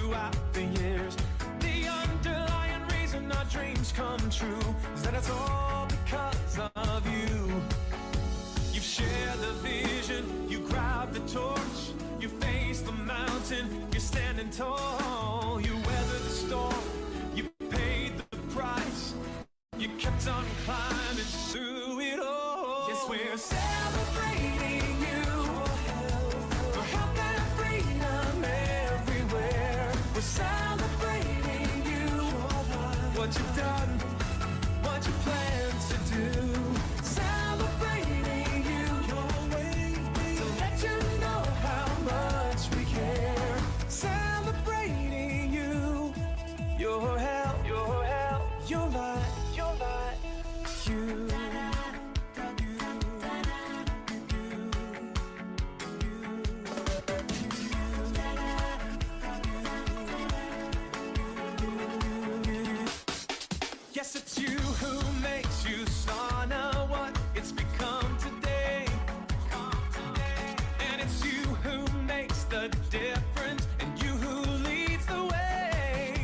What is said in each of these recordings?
throughout the years. The underlying reason our dreams come true is that it's all because of you. You've shared the vision, you grabbed the torch, you faced the mountain, you're standing tall. You weathered the storm, you paid the price, you kept on climbing through it all. Yes, we're celebrating you for health and freedom everywhere. We're celebrating you, what you've done, what you plan to do. Celebrating you to let you know how much we care. Celebrating you, your health, your light, you. Yes, it's you who makes usana what it's become today. And it's you who makes the difference, and you who leads the way.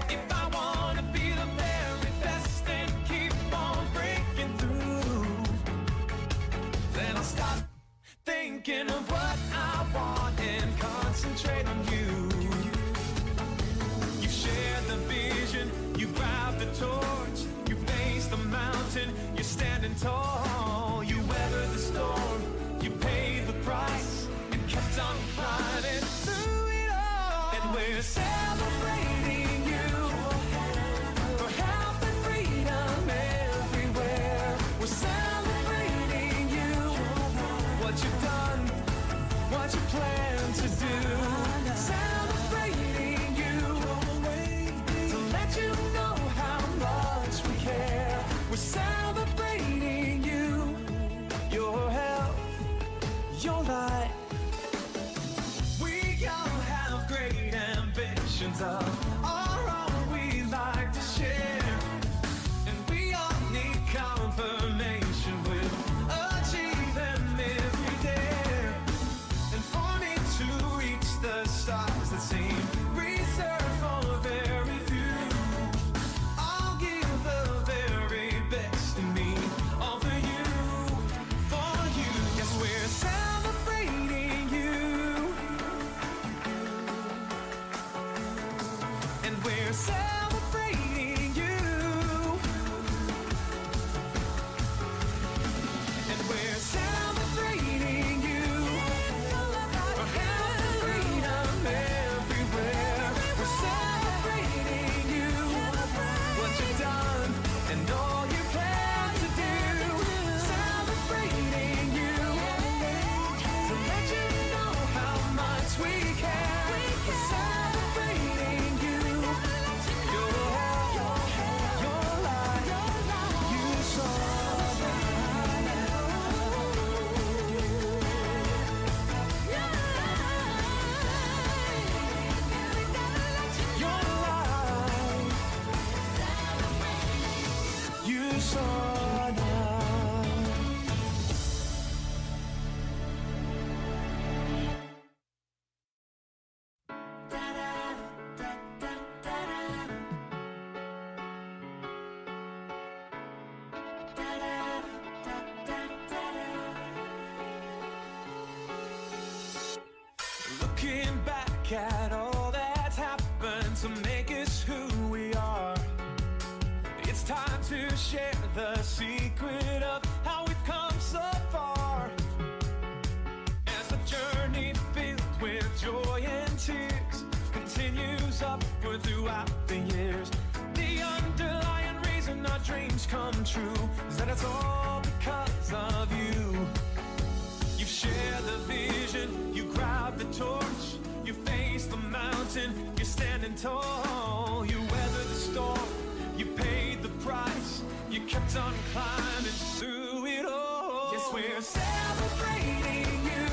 If I wanna be the very best and keep on breaking through, then I'll stop thinking of what I want and concentrate on you. You shared the vision, you grabbed the torch, you faced the mountain, you're standing tall. You weathered the storm, you paid the price, and kept on climbing through it all. And we're celebrating you for health and freedom everywhere. We're celebrating you, what you've done, what you plan to do. Celebrating you to let you know how much we care. We're celebrating you, your health, your light. We all have great ambitions of our own we like to share, and we all need confirmation we'll achieve them if we dare. And for me to reach the stars that seem reserved for very few, I'll give the very best in me, all for you, for you. Yes, we're celebrating you, and we're celebrating you, and we're celebrating you for health and freedom everywhere. We're celebrating you, what you've done, and all you plan to do. Celebrating you to let you know how much we care. We're celebrating you, your health, your light, you saw your light, you saw now. Looking back at all that's happened to make us who we are, it's time to share the secret of how we've come so far. As the journey filled with joy and tears continues upward throughout the years, the underlying reason our dreams come true is that it's all because of you. You've shared the vision, you grabbed the torch, you faced the mountain, you're standing tall. You weathered the storm, you paid the price, you kept on climbing through it all. Yes, we're celebrating you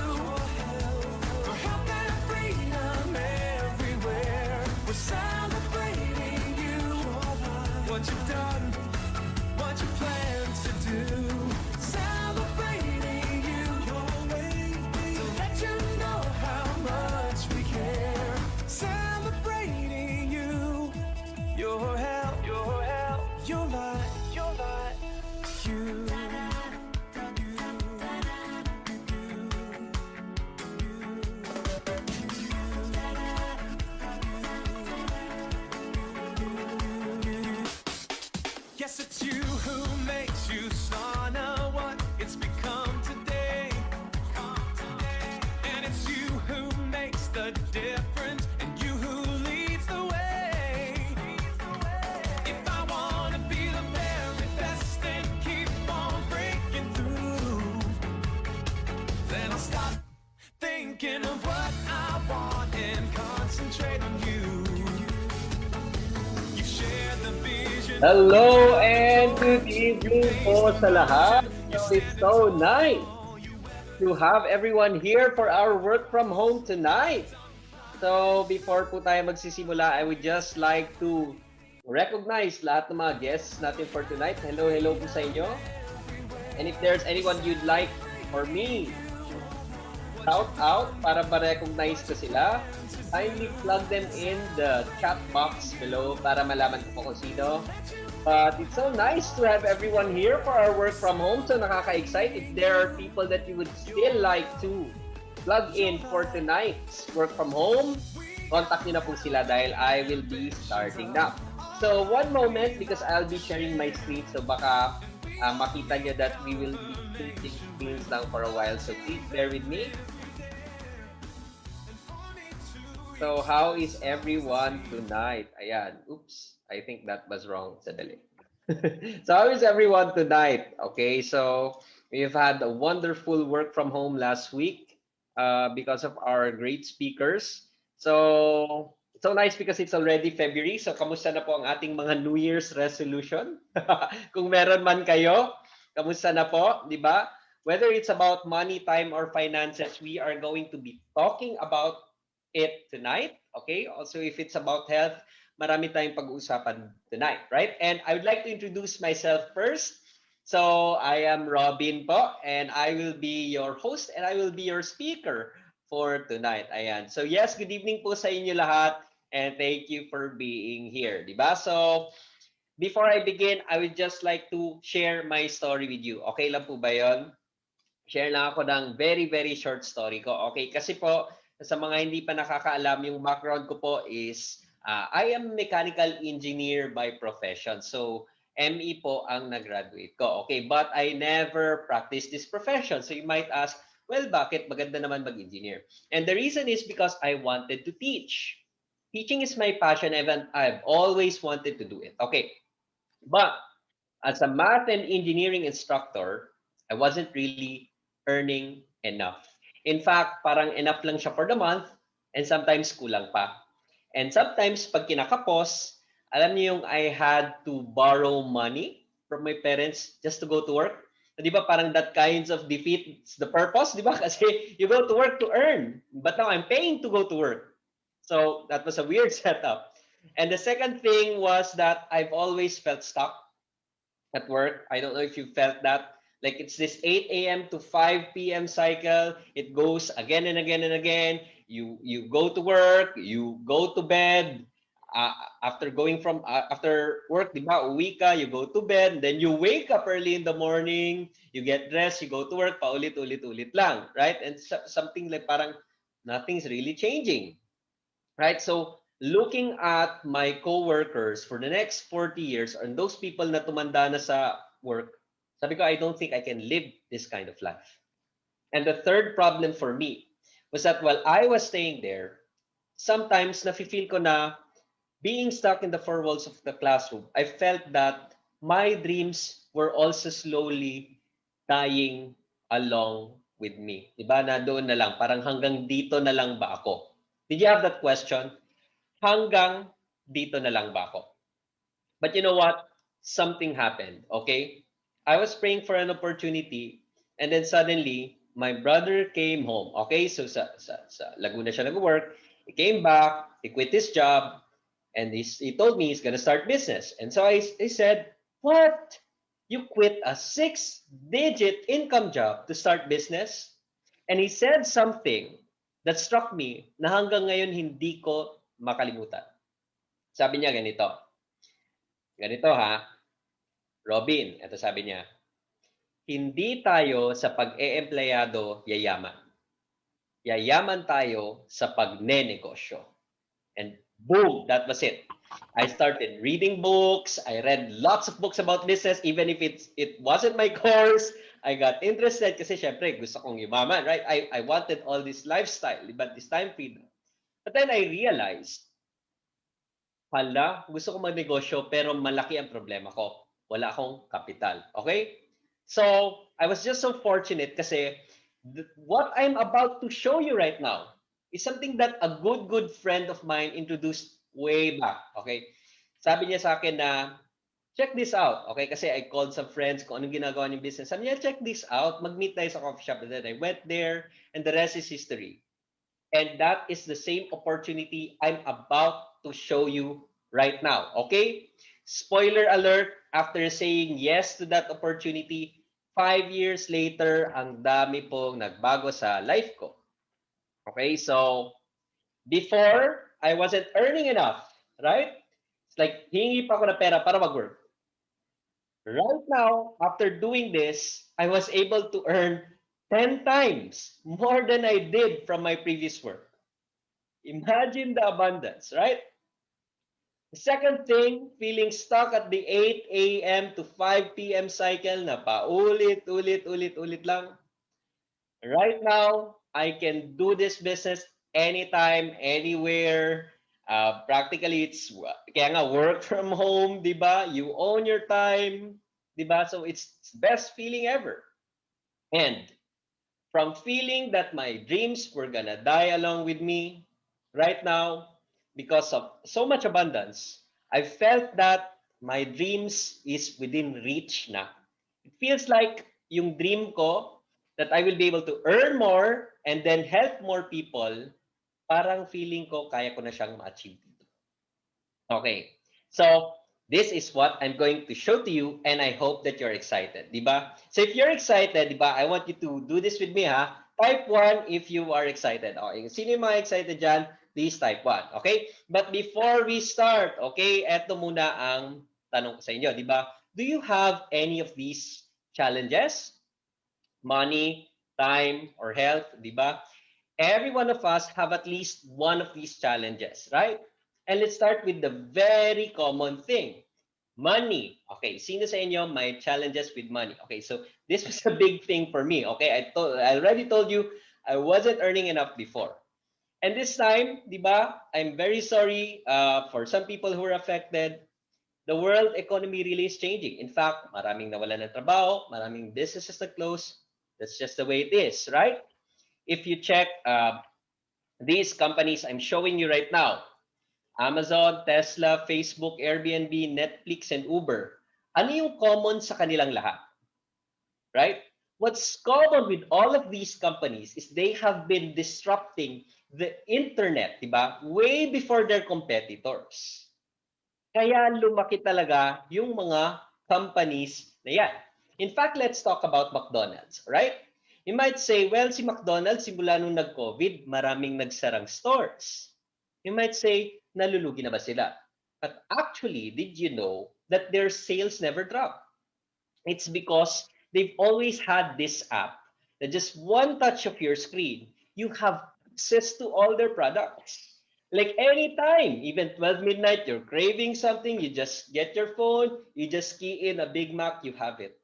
for health and freedom everywhere. We're celebrating you, what you've done, what you plan to do. Celebrating you to let you know how much we care. You're like, you. Yes, it's you who makes usana what it's become today. And it's you who makes the difference, and you who leads the way. If I wanna be the very best and keep on breaking through, then I'll stop thinking of what I want and concentrate on you. You share the vision. Hello and good evening po sa lahat. So it's so nice to have everyone here for our work from home tonight. So before po tayo magsisimula, I would just like to recognize lahat ng mga guests natin for tonight. Hello, hello po sa inyo. And if there's anyone you'd like for me shout out para ma-recognize ko sila, kindly plug them in the chat box below para malaman ko po kung sino. But it's so nice to have everyone here for our work from home. So nakaka-excite. If there are people that you would still like to plug in for tonight's work from home, contact nyo na po sila dahil I will be starting now. So one moment because I'll be sharing my screen. So baka makita nyo that we will be changing screens lang for a while. So please bear with me. So how is everyone tonight? Ayan. Oops. I think that was wrong. Sadali. So how is everyone tonight? Okay, so we've had a wonderful work from home last week because of our great speakers. So it's so nice because it's already February. So kamusta na po ang ating mga New Year's resolution? Kung meron man kayo, kamusta na po, di ba? Whether it's about money, time, or finances, we are going to be talking about it tonight. Okay, also if it's about health, marami tayong pag-uusapan tonight, right? And I would like to introduce myself first. So I am Robin po, and I will be your host and I will be your speaker for tonight. Ayan. So yes, good evening po sa inyo lahat and thank you for being here, di ba? So before I begin, I would just like to share my story with you. Okay lang po ba yon? Share lang ako ng very, very short story ko. Okay, kasi po, sa mga hindi pa nakakaalam, yung background ko po is, I am mechanical engineer by profession. So, ME po ang nag-graduate ko. Okay, but I never practiced this profession. So, you might ask, well, bakit maganda naman mag-engineer? And the reason is because I wanted to teach. Teaching is my passion, and I've always wanted to do it. Okay, but as a math and engineering instructor, I wasn't really earning enough. In fact, parang enough lang siya for the month and sometimes kulang pa. And sometimes pag kinakapos, alam niyo yung I had to borrow money from my parents just to go to work. Di ba parang that kinds of defeats the purpose, di ba? Kasi you go to work to earn, but now I'm paying to go to work. So that was a weird setup. And the second thing was that I've always felt stuck at work. I don't know if you felt that. Like it's this 8 a.m. to 5 p.m. cycle. It goes again and again and again. You go to work, you go to bed. After going from after work, di ba, uwi ka, you go to bed, then you wake up early in the morning, you get dressed, you go to work, paulit-ulit-ulit lang, right? And something like parang nothing's really changing, right? So looking at my coworkers for the next 40 years and those people na tumanda na sa work, sabi ko, I don't think I can live this kind of life. And the third problem for me was that while I was staying there, sometimes nafe-feel ko na being stuck in the four walls of the classroom, I felt that my dreams were also slowly dying along with me. Diba na doon na lang, parang hanggang dito na lang ba ako? Did you have that question? Hanggang dito na lang ba ako? But you know what? Something happened, okay? I was praying for an opportunity and then suddenly, my brother came home, okay? So sa Laguna siya nag-work. He came back, he quit his job, and he told me he's gonna start business. And so I said, what? You quit a 6-digit income job to start business? And he said something that struck me na hanggang ngayon hindi ko makalimutan. Sabi niya ganito ha, Robin, ito sabi niya, hindi tayo sa pag-eempleyado yayaman. Yayaman tayo sa pagnenegosyo. And boom, that was it. I started reading books. I read lots of books about business, even if it wasn't my course. I got interested kasi syempre gusto kong yumaman, right? I wanted all this lifestyle, but this time freedom. But then I realized, hala, gusto ko magnegosyo pero malaki ang problema ko. Wala akong kapital. Okay? So, I was just so fortunate kasi what I'm about to show you right now is something that a good friend of mine introduced way back. Okay? Sabi niya sa akin na, check this out. Okay? Kasi I called some friends kung anong ginagawa niyong business. Sabi niya, check this out. Mag-meet tayo sa coffee shop. And then I went there and the rest is history. And that is the same opportunity I'm about to show you right now. Okay? Spoiler alert, after saying yes to that opportunity, 5 years later, ang dami pong nagbago sa life ko. Okay? So, before, I wasn't earning enough, right? It's like, hingi pa ako na pera para mag-work. Right now, after doing this, I was able to earn 10 times more than I did from my previous work. Imagine the abundance, right? The second thing, feeling stuck at the 8 a.m. to 5 p.m. cycle na ulit lang. Right now, I can do this business anytime, anywhere. Practically, it's kaya nga work from home, di ba? You own your time, di ba? So it's best feeling ever. And from feeling that my dreams were gonna die along with me, right now, because of so much abundance, I felt that my dreams is within reach na. It feels like yung dream ko that I will be able to earn more and then help more people, parang feeling ko kaya ko na siyang ma-achieve. Okay. So, this is what I'm going to show to you and I hope that you're excited, di ba? So, if you're excited, di ba, I want you to do this with me, ha? Type 1 if you are excited. Okay. Sino yung mga excited dyan? Please type 1. Okay? But before we start, okay, eto muna ang tanong ko sa inyo, di ba? Do you have any of these challenges? Money, time, or health, di ba? Every one of us have at least one of these challenges, right? And let's start with the very common thing. Money. Okay, sino sa inyo may challenges with money? Okay, so this was a big thing for me. Okay, I already told you I wasn't earning enough before. And this time, di ba, I'm very sorry for some people who are affected. The world economy really is changing. In fact, maraming nawalan ng trabaho, maraming businesses na close. That's just the way it is, right? If you check these companies I'm showing you right now, Amazon, Tesla, Facebook, Airbnb, Netflix, and Uber, ano yung common sa kanilang lahat? Right? What's common with all of these companies is they have been disrupting the internet, diba? Way before their competitors. Kaya lumaki talaga yung mga companies na yan. In fact, let's talk about McDonald's, right? You might say, well, si McDonald's, simula nung nag-COVID, maraming nagsarang stores. You might say, nalulugi na ba sila? But actually, did you know that their sales never drop? It's because they've always had this app that just one touch of your screen, you have access to all their products. Like anytime, even 12 midnight, you're craving something, you just get your phone, you just key in a Big Mac, you have it.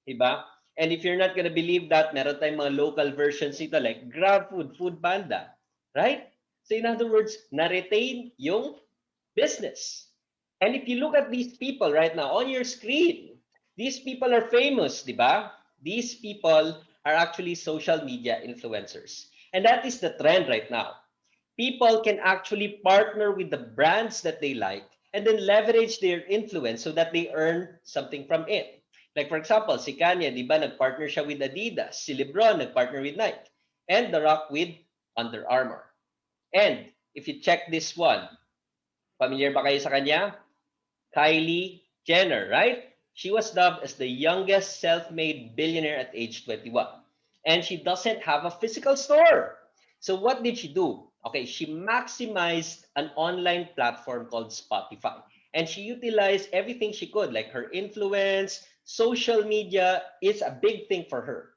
Diba? And if you're not gonna believe that, meron tayong mga local versions nito like GrabFood, Food Panda, right? So in other words, na-retain yung business. And if you look at these people right now on your screen, these people are famous, diba? These people are actually social media influencers. And that is the trend right now. People can actually partner with the brands that they like and then leverage their influence so that they earn something from it. Like for example, si Kanye, di ba, nag-partner siya with Adidas. Si Lebron, nag-partner with Nike. And The Rock with Under Armour. And if you check this one, familiar ba kayo sa kanya? Kylie Jenner, right? She was dubbed as the youngest self-made billionaire at age 21. And she doesn't have a physical store. So what did she do? Okay, she maximized an online platform called Spotify. And she utilized everything she could, like her influence, social media is a big thing for her.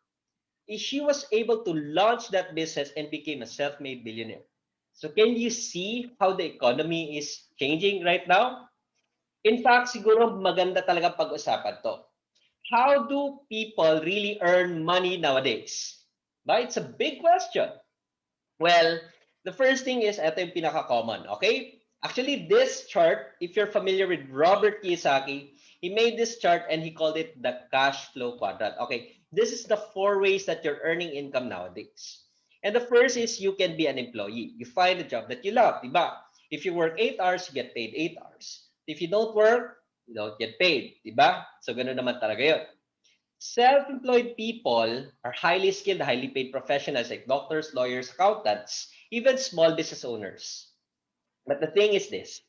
She was able to launch that business and became a self-made billionaire. So can you see how the economy is changing right now? In fact, siguro maganda talaga pag-usapan to. How do people really earn money nowadays? Ba, it's a big question. Well, the first thing is, ito yung pinaka-common, okay? Actually, this chart, if you're familiar with Robert Kiyosaki, he made this chart and he called it the cash flow quadrant. Okay, this is the four ways that you're earning income nowadays. And the first is you can be an employee. You find a job that you love, diba? If you work 8 hours, you get paid 8 hours. If you don't work, you don't get paid, diba? So, ganun naman talaga yun. Self-employed people are highly skilled, highly paid professionals like doctors, lawyers, accountants, even small business owners. But the thing is this,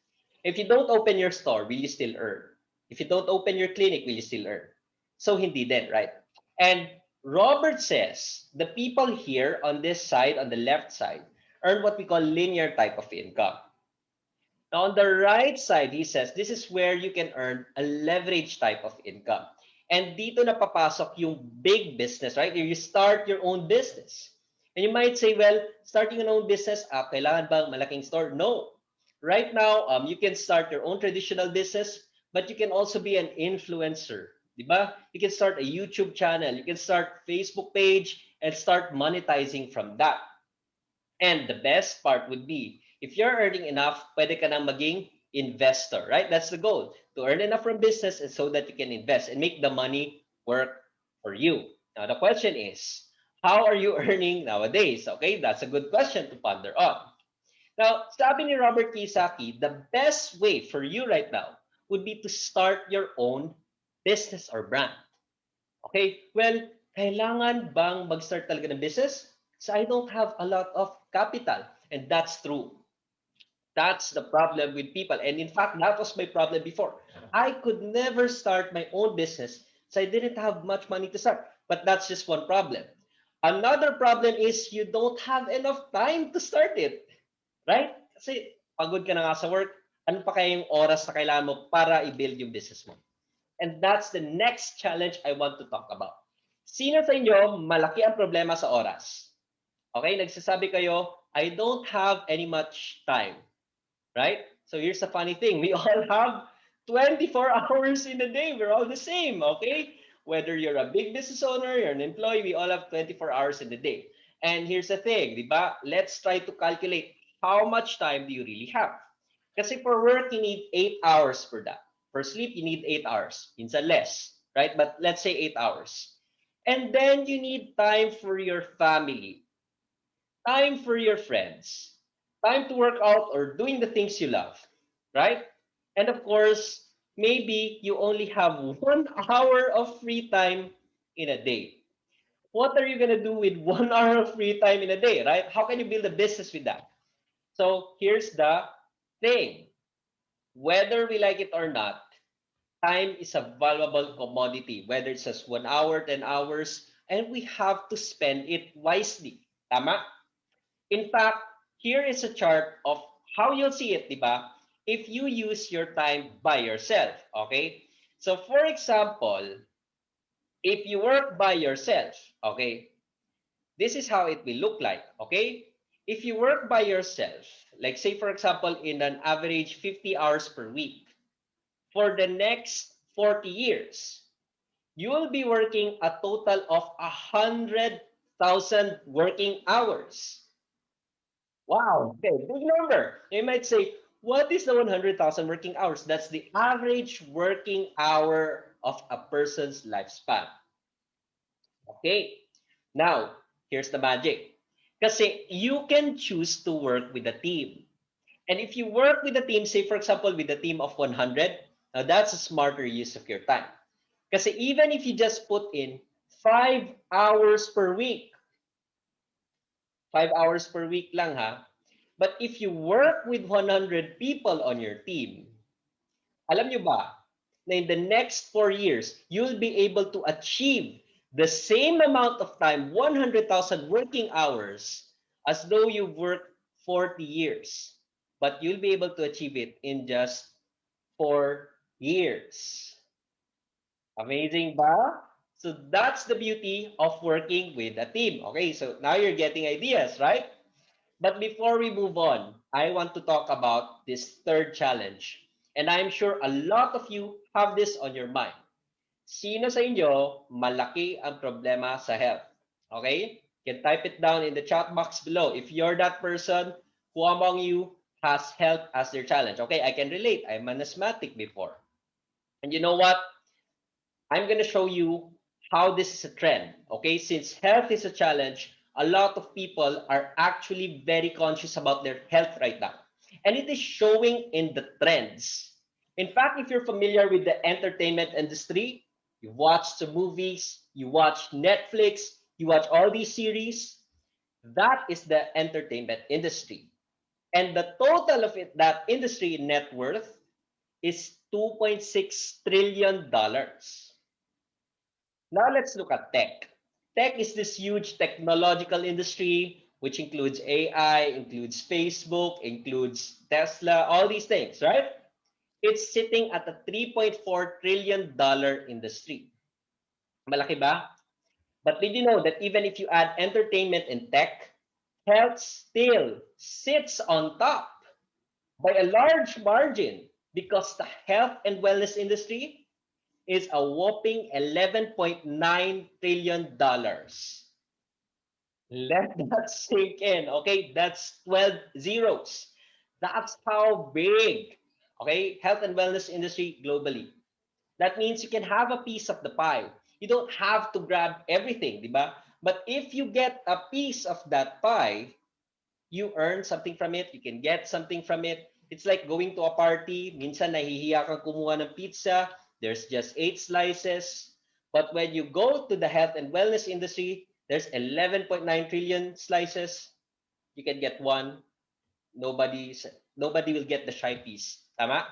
if you don't open your store, will you still earn? If you don't open your clinic, will you still earn? So hindi din, right? And Robert says the people here on this side, on the left side, earn what we call linear type of income. Now, on the right side, he says this is where you can earn a leverage type of income. And dito na papasok yung big business, right? You start your own business. And you might say, well, starting your own business, kailangan bang malaking store? No. Right now, you can start your own traditional business, but you can also be an influencer. Diba? You can start a YouTube channel. You can start Facebook page and start monetizing from that. And the best part would be, if you're earning enough, pwede ka nang maging investor, right? That's the goal, to earn enough from business and so that you can invest and make the money work for you. Now, the question is, how are you earning nowadays? Okay, that's a good question to ponder on. Now, sabi ni Robert Kiyosaki, the best way for you right now would be to start your own business or brand. Okay, well, kailangan bang mag-start talaga ng business? So I don't have a lot of capital. And that's true. That's the problem with people. And in fact, that was my problem before. I could never start my own business, so I didn't have much money to start. But that's just one problem. Another problem is you don't have enough time to start it. Right? Kasi pagod ka na nga sa work, ano pa kaya yung oras na kailangan mo para i-build yung business mo? And that's the next challenge I want to talk about. Sino sa inyo malaki ang problema sa oras? Okay, nagsasabi kayo, I don't have any much time. Right? So here's the funny thing. We all have 24 hours in a day. We're all the same, okay? Whether you're a big business owner, you're an employee, we all have 24 hours in a day. And here's the thing, di ba? Let's try to calculate how much time do you really have. Kasi for work, you need 8 hours for that. For sleep, you need 8 hours. Minsan less, right? But let's say 8 hours. And then you need time for your family, time for your friends, time to work out or doing the things you love, right? And of course, maybe you only have 1 hour of free time in a day. What are you going to do with 1 hour of free time in a day, right? How can you build a business with that? So here's the thing. Whether we like it or not, time is a valuable commodity, whether it's just 1 hour, 10 hours, and we have to spend it wisely. Tama? In fact, here is a chart of how you'll see it, diba? If you use your time by yourself, okay? So for example, if you work by yourself, okay, this is how it will look like, okay? If you work by yourself, like say for example, in an average 50 hours per week, for the next 40 years, you will be working a total of 100,000 working hours. Wow, okay, big number. You might say, what is the 100,000 working hours? That's the average working hour of a person's lifespan. Okay, now, here's the magic. Kasi you can choose to work with a team. And if you work with a team, say for example, with a team of 100, now that's a smarter use of your time. Kasi even if you just put in 5 hours per week, 5 hours per week lang ha, but if you work with 100 people on your team, alam nyo ba, na in the next 4 years, you'll be able to achieve the same amount of time, 100,000 working hours, as though you've worked 40 years. But you'll be able to achieve it in just for years. Amazing ba? So that's the beauty of working with a team. Okay, so now you're getting ideas, right? But before we move on, I want to talk about this third challenge. And I'm sure a lot of you have this on your mind. Sino sa inyo malaki ang problema sa health? Okay? You can type it down in the chat box below. If you're that person, who among you has health as their challenge? Okay, I can relate. I'm an asthmatic before. And you know what? I'm going to show you how this is a trend. Okay, since health is a challenge, a lot of people are actually very conscious about their health right now. And it is showing in the trends. In fact, if you're familiar with the entertainment industry, you watch the movies, you watch Netflix, you watch all these series, that is the entertainment industry. And the total of it, that industry net worth is $2.6 trillion. Now let's look at tech. Tech is this huge technological industry which includes AI, includes Facebook, includes Tesla, all these things, right? It's sitting at a $3.4 trillion industry. Malaki ba? But did you know that even if you add entertainment and tech, health still sits on top by a large margin because the health and wellness industry is a whopping $11.9 trillion. Let that sink in. Okay, that's 12 zeros. That's how big, okay, health and wellness industry globally. That means you can have a piece of the pie. You don't have to grab everything, di ba? But if you get a piece of that pie, you earn something from it, you can get something from it. It's like going to a party, minsan nahihiya kang kumuha ng pizza, there's just 8 slices. But when you go to the health and wellness industry, there's 11.9 trillion slices. You can get one. Nobody, nobody will get the shy piece. Tama?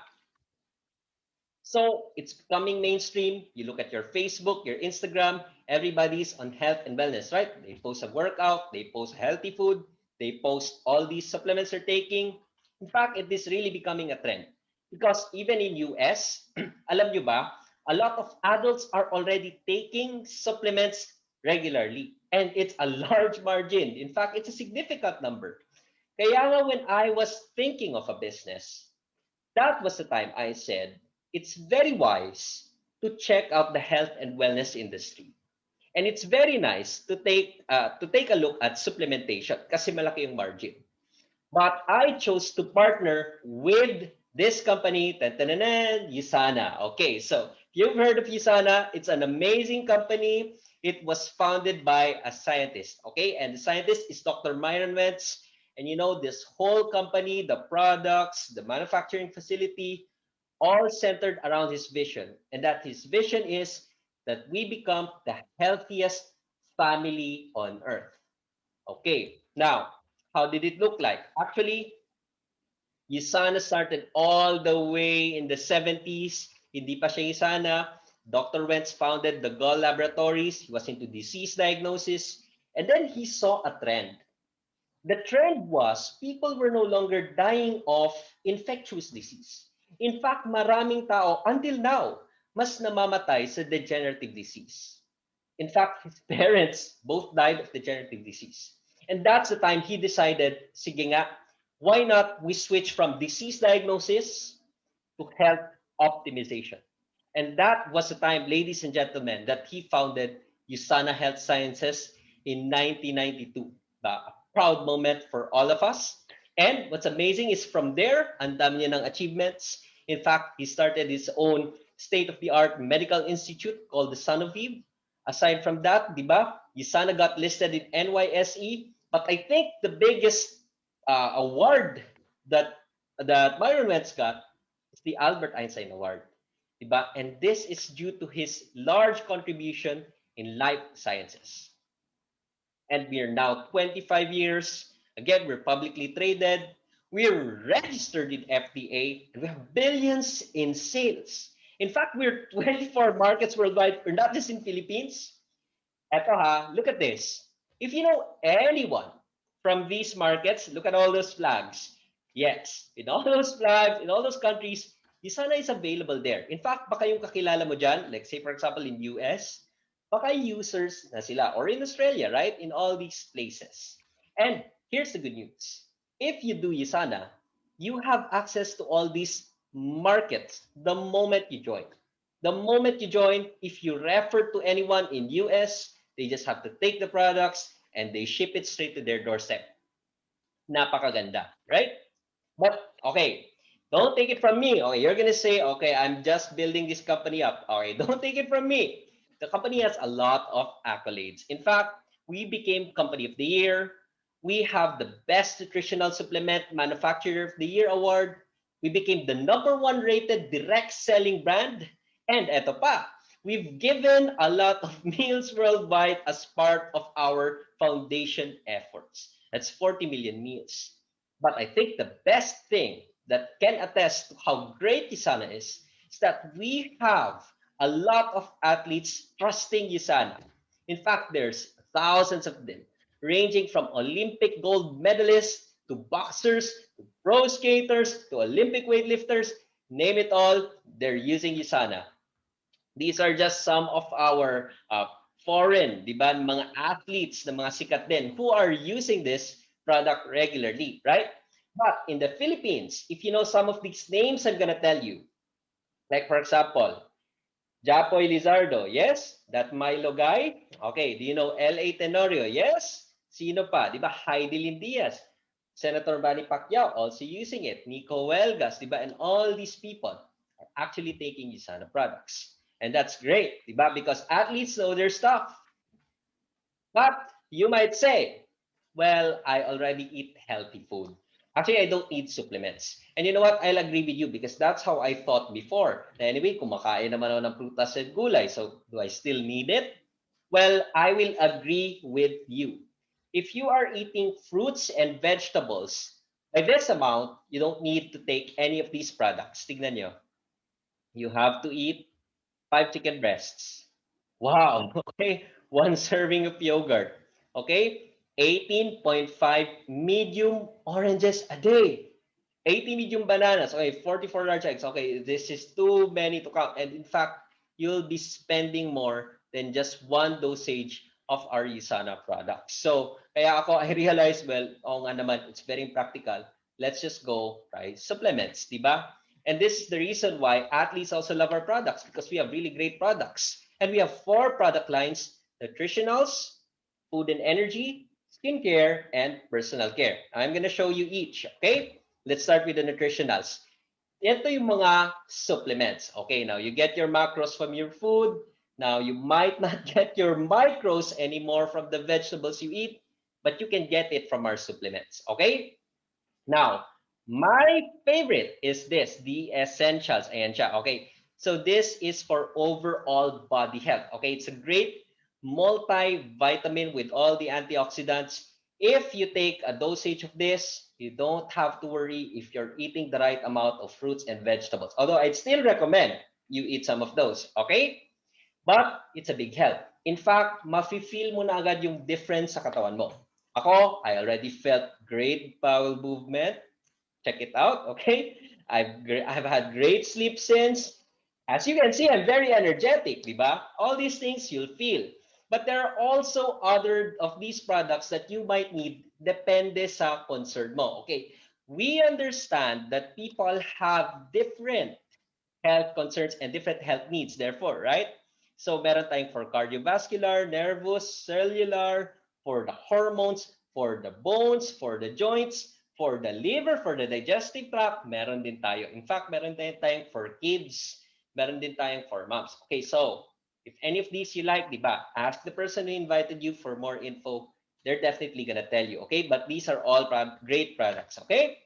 So it's becoming mainstream. You look at your Facebook, your Instagram, everybody's on health and wellness, right? They post a workout, they post healthy food, they post all these supplements they're taking. In fact, it is really becoming a trend because even in US, alam nyo ba, a lot of adults are already taking supplements regularly. And it's a large margin. In fact, it's a significant number. Kaya nga when I was thinking of a business, that was the time I said it's very wise to check out the health and wellness industry. And it's very nice to take a look at supplementation kasi malaki yung margin. But I chose to partner with this company, Usana. Okay, so you've heard of Usana. It's an amazing company. It was founded by a scientist. Okay, and the scientist is Dr. Myron Wentz. And you know, this whole company, the products, the manufacturing facility, all centered around his vision. And that his vision is that we become the healthiest family on earth. Okay, now, how did it look like? Actually, Usana started all the way in the 70s. Hindi pa siya Usana. Dr. Wentz founded the Gall Laboratories. He was into disease diagnosis. And then he saw a trend. The trend was people were no longer dying of infectious disease. In fact, maraming tao, until now, mas namamatay sa degenerative disease. In fact, his parents both died of degenerative disease. And that's the time he decided, sige nga, why not we switch from disease diagnosis to health optimization? And that was the time, ladies and gentlemen, that he founded USANA Health Sciences in 1992. A proud moment for all of us. And what's amazing is from there, ang dami niya ng achievements. In fact, he started his own state-of-the-art medical institute called the Sanoviv. Aside from that, di ba, USANA got listed in NYSE. But I think the biggest award that Myron Wentz got is the Albert Einstein Award. Diba? And this is due to his large contribution in life sciences. And we are now 25 years. Again, we're publicly traded. We're registered in FDA. And we have billions in sales. In fact, we're 24 markets worldwide. We're not just in Philippines. Eto ha, look at this. If you know anyone from these markets, look at all those flags. Yes, in all those flags, in all those countries, Usana is available there. In fact, baka yung kakilala mo dyan, like say for example in US, baka users na sila, or in Australia, right? In all these places. And here's the good news. If you do Usana, you have access to all these markets the moment you join. The moment you join, if you refer to anyone in US, they just have to take the products and they ship it straight to their doorstep. Napakaganda, right? But okay, don't take it from me. Okay, you're gonna say, okay, I'm just building this company up. Okay, don't take it from me. The company has a lot of accolades. In fact, we became Company of the Year. We have the Best Nutritional Supplement Manufacturer of the Year award. We became the #1 rated direct selling brand. And eto pa, we've given a lot of meals worldwide as part of our foundation efforts. That's 40 million meals. But I think the best thing that can attest to how great Usana is that we have a lot of athletes trusting Usana. In fact, there's thousands of them, ranging from Olympic gold medalists to boxers, to pro skaters, to Olympic weightlifters, name it all, they're using Usana. These are just some of our foreign, di ba, mga athletes na mga sikat din who are using this product regularly, right? But in the Philippines, if you know some of these names I'm gonna tell you, like for example, Japoy Lizardo, yes? That Milo guy? Okay, do you know L.A. Tenorio? Yes? Sino pa? Di ba? Heidelin Diaz. Senator Manny Pacquiao also using it. Nico Huelgas, di ba? And all these people are actually taking Usana products. And that's great, di ba? Because athletes know their stuff. But you might say, well, I already eat healthy food. Actually, I don't need supplements. And you know what? I'll agree with you because that's how I thought before. Anyway, kumakain naman ako ng prutas at gulay. So, do I still need it? Well, I will agree with you. If you are eating fruits and vegetables, by this amount, you don't need to take any of these products. Tignan nyo. You have to eat 5 chicken breasts. Wow. Okay. One serving of yogurt. Okay. 18.5 medium oranges a day. 80 medium bananas. Okay. 44 large eggs. Okay. This is too many to count. And in fact, you'll be spending more than just one dosage of our Usana products. So, kaya ako, I realized, well, oh nga naman, it's very impractical. Let's just go try supplements, di ba? And this is the reason why athletes also love our products because we have really great products. And we have 4 product lines: nutritionals, food and energy, skincare, and personal care. I'm going to show you each, okay? Let's start with the nutritionals. Ito yung mga supplements. Okay, now you get your macros from your food. Now you might not get your micros anymore from the vegetables you eat, but you can get it from our supplements. Okay? Now, my favorite is this, the essentials. Ayan siya. Okay. So this is for overall body health. Okay. It's a great multivitamin with all the antioxidants. If you take a dosage of this, you don't have to worry if you're eating the right amount of fruits and vegetables. Although I'd still recommend you eat some of those. Okay. But it's a big help. In fact, mafe-feel mo na agad yung difference sa katawan mo. Ako, I already felt great bowel movement. Check it out, okay? I've had great sleep since. As you can see, I'm very energetic, di ba? All these things you'll feel. But there are also other of these products that you might need depende sa concern mo. Okay, we understand that people have different health concerns and different health needs, therefore, right? So meron tayong for cardiovascular, nervous, cellular, for the hormones, for the bones, for the joints, for the liver, for the digestive tract, meron din tayo. In fact, meron din tayong for kids, meron din tayong for moms. Okay, so if any of these you like, di ba? Ask the person who invited you for more info. They're definitely gonna tell you, okay? But these are all great products, okay?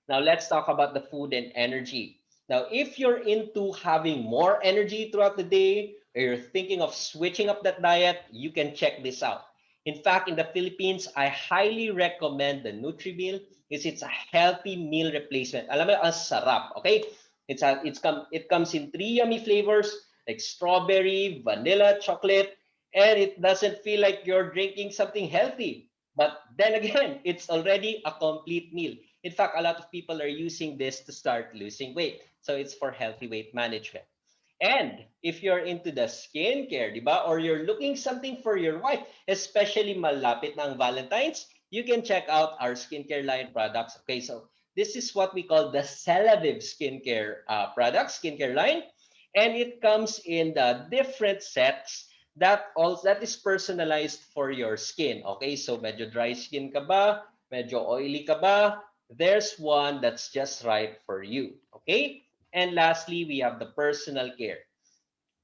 Now let's talk about the food and energy. Now, if you're into having more energy throughout the day, or you're thinking of switching up that diet, you can check this out. In fact, in the Philippines, I highly recommend the NutriMeal because it's a healthy meal replacement. Alam mo, ang sarap, okay? It comes in 3 yummy flavors like strawberry, vanilla, chocolate, and it doesn't feel like you're drinking something healthy. But then again, it's already a complete meal. In fact, a lot of people are using this to start losing weight. So it's for healthy weight management. And if you're into the skincare, di ba? Or you're looking something for your wife, especially malapit na ang Valentine's, you can check out our skincare line products. Okay, so this is what we call the Celavive skincare skincare line. And it comes in the different sets that is personalized for your skin. Okay, so medyo dry skin ka ba? Medyo oily ka ba? There's one that's just right for you. Okay? And lastly, we have the personal care.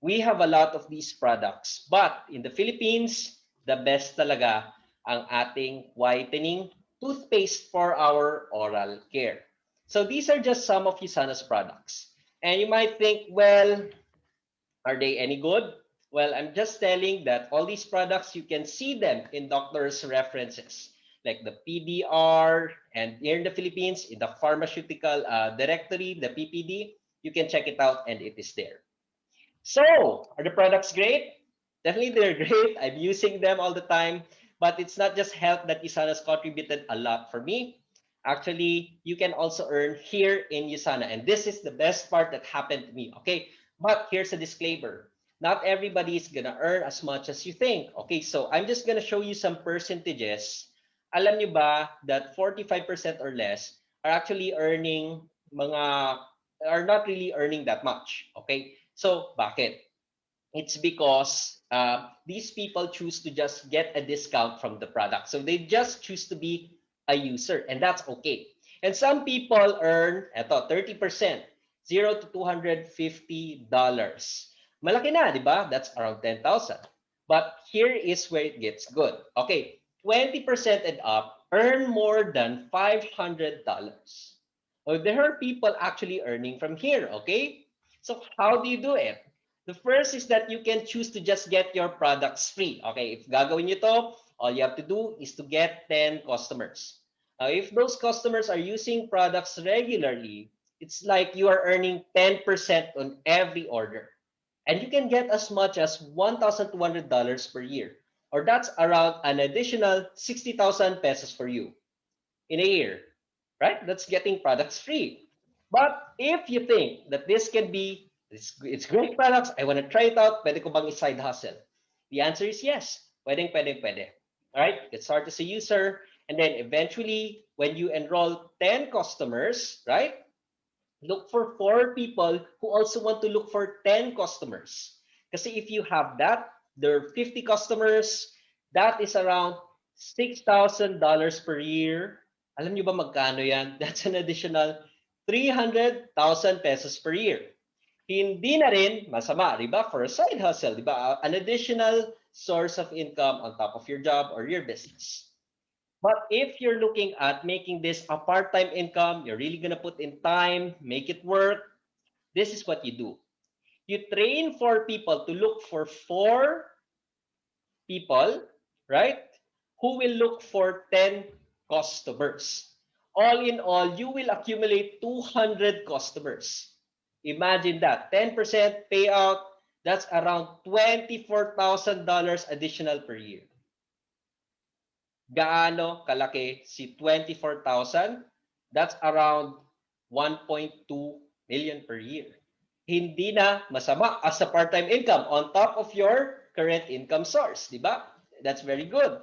We have a lot of these products, but in the Philippines, the best talaga ang ating whitening toothpaste for our oral care. So these are just some of Usana's products. And you might think, well, are they any good? Well, I'm just telling that all these products, you can see them in doctors' references, like the PDR, and here in the Philippines, in the pharmaceutical directory, the PPD, you can check it out and it is there. So, are the products great? Definitely they're great. I'm using them all the time. But it's not just health that Usana has contributed a lot for me. Actually, you can also earn here in Usana. And this is the best part that happened to me. Okay, but here's a disclaimer. Not everybody is going to earn as much as you think. Okay, so I'm just going to show you some percentages. Alam nyo ba that 45% or less are actually earning are not really earning that much. Okay, so bakit? It's because these people choose to just get a discount from the product. So they just choose to be a user, and that's okay. And some people earn, 30%, 0 to $250. Malaki na, di ba? That's around 10,000. But here is where it gets good. Okay, 20% and up earn more than $500. Oh, there are people actually earning from here, okay? So how do you do it? The first is that you can choose to just get your products free. Okay, if gagawin nyo to, all you have to do is to get 10 customers. If those customers are using products regularly, it's like you are earning 10% on every order. And you can get as much as $1,200 per year. Or that's around an additional 60,000 pesos for you in a year, right? That's getting products free. But if you think that this can be, it's great products, I want to try it out, pwede ko bang side hustle? The answer is yes. Pwede. All right, get started as a user, and then eventually, when you enroll 10 customers, right, look for 4 people who also want to look for 10 customers. Kasi if you have that, there are 50 customers, that is around $6,000 per year. Alam niyo ba magkano yan? That's an additional 300,000 pesos per year. Hindi na rin masama, di ba? For a side hustle, di ba? An additional source of income on top of your job or your business. But if you're looking at making this a part-time income, you're really going to put in time, make it work, this is what you do. You train 4 people to look for 4 people, right? Who will look for 10 customers. All in all, you will accumulate 200 customers. Imagine that. 10% payout, that's around $24,000 additional per year. Gaano kalaki si 24,000? That's around 1.2 million per year. Hindi na masama as a part-time income on top of your current income source, di ba? That's very good.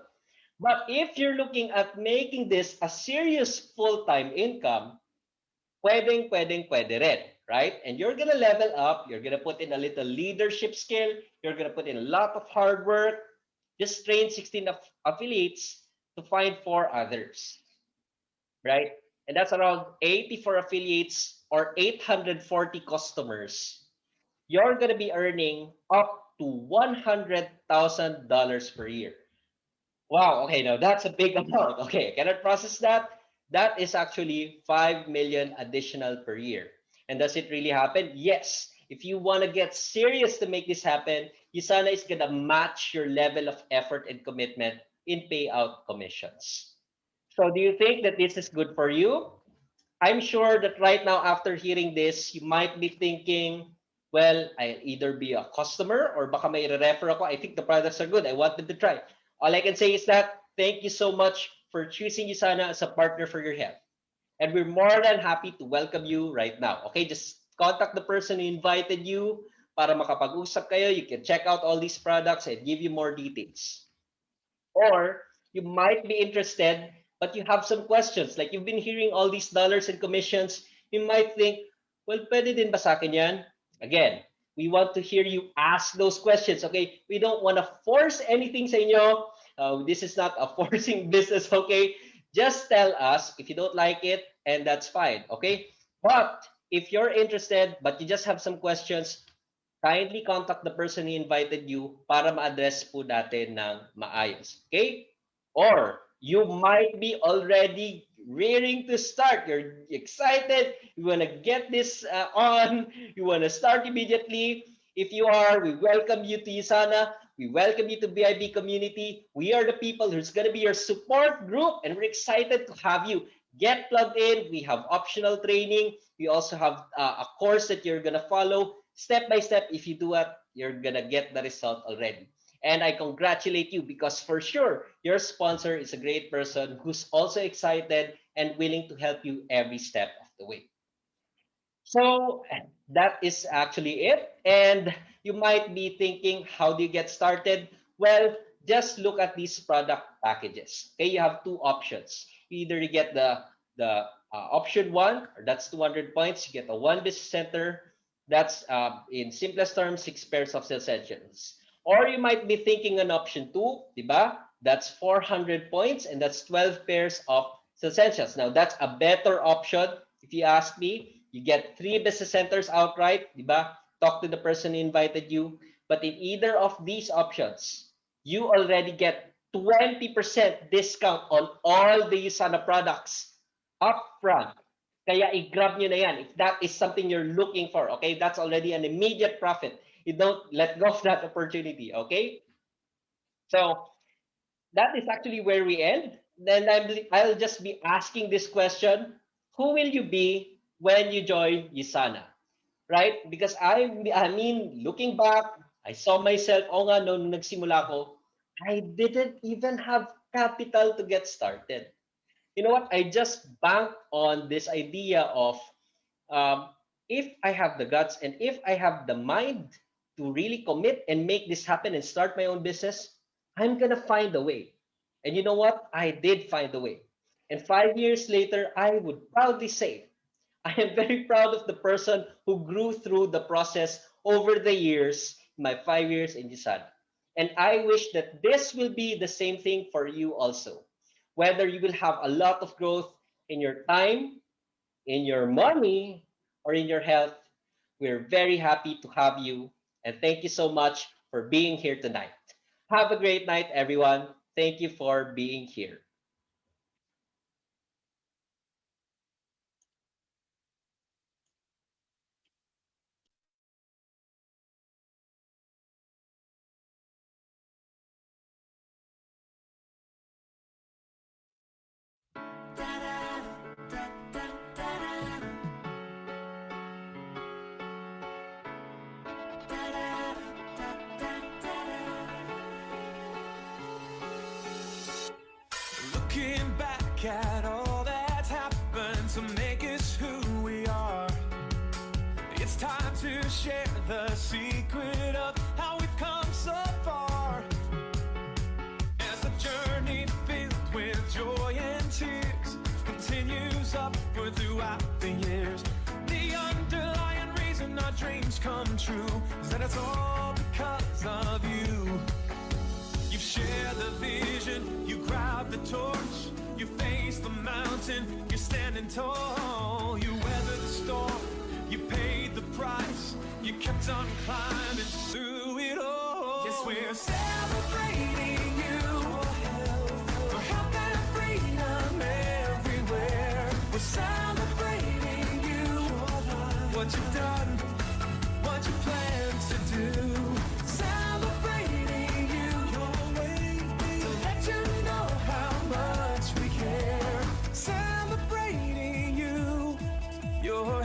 But if you're looking at making this a serious full-time income, pwede rin, right? And you're gonna level up, you're gonna put in a little leadership skill, you're gonna put in a lot of hard work, just train 16 affiliates to find 4 others, right? And that's around 84 affiliates or 840 customers. You're gonna be earning up to $100,000 per year. Wow, okay, now that's a big amount. Okay, I cannot process that. That is actually 5 million additional per year. And does it really happen? Yes. If you want to get serious to make this happen, Usana is going to match your level of effort and commitment in payout commissions. So do you think that this is good for you? I'm sure that right now, after hearing this, you might be thinking, well, I'll either be a customer or baka may refer ako. I think the products are good. I want them to try. All I can say is that thank you so much for choosing Usana as a partner for your health. And we're more than happy to welcome you right now. Okay, just contact the person who invited you para makapag-usap kayo. You can check out all these products and give you more details. Or you might be interested, but you have some questions. Like you've been hearing all these dollars and commissions. You might think, well, pwede din ba sa akin yan? Again, we want to hear you ask those questions, okay? We don't want to force anything sa inyo. This is not a forcing business, okay? Just tell us if you don't like it, and that's fine, okay? But if you're interested, but you just have some questions, kindly contact the person who invited you para ma-address po natin ng maayos. Okay? Or you might be already rearing to start. You're excited. You want to get this on. You want to start immediately. If you are, we welcome you to Usana. We welcome you to BIB community. We are the people who's going to be your support group, and we're excited to have you. Get plugged in. We have optional training. We also have a course that you're going to follow step by step. If you do it, you're gonna get the result already. And I congratulate you because for sure your sponsor is a great person who's also excited and willing to help you every step of the way. So that is actually it. And you might be thinking, how do you get started? Well, just look at these product packages. Okay, you have two options. Either you get the option one, or that's 200 points. You get a one business center. That's in simplest terms, 6 pairs of sales engines. Or you might be thinking an option two, diba? That's 400 points, and that's 12 pairs of sales engines. Now that's a better option if you ask me. You get 3 business centers outright, diba? Talk to the person who invited you. But in either of these options, you already get 20% discount on all the Usana products upfront. Kaya i-grab nyo na yan if that is something you're looking for. Okay, that's already an immediate profit. You don't let go of that opportunity. Okay, so that is actually where we end. Then I'll just be asking this question: who will you be when you join Usana? Right? Because I mean, looking back, I saw myself, oh nga, no, nung nagsimula ko, I didn't even have capital to get started. You know what? I just banked on this idea of um, if I have the guts and if I have the mind to really commit and make this happen and start my own business, I'm going to find a way. And you know what? I did find a way. And 5 years later, I would proudly say I am very proud of the person who grew through the process over the years, my 5 years in Jisan. And I wish that this will be the same thing for you also. Whether you will have a lot of growth in your time, in your money, or in your health, we're very happy to have you. And thank you so much for being here tonight. Have a great night, everyone. Thank you for being here. Looking back at all that's happened to make us who we are, it's time to share the secret of how we've come so far. As the journey filled with joy and tears continues upward throughout the years, the underlying reason our dreams come true is that it's all because of you. You've shared the vision, you grabbed the torch, you faced the mountain, you're standing tall. You weathered the storm, you paid the price, you kept on climbing through it all. Yes, we're celebrating you for health and freedom everywhere. We're celebrating you, what you've done, what you plan to do. Celebrating you, to let you know how much we care. Celebrating you, your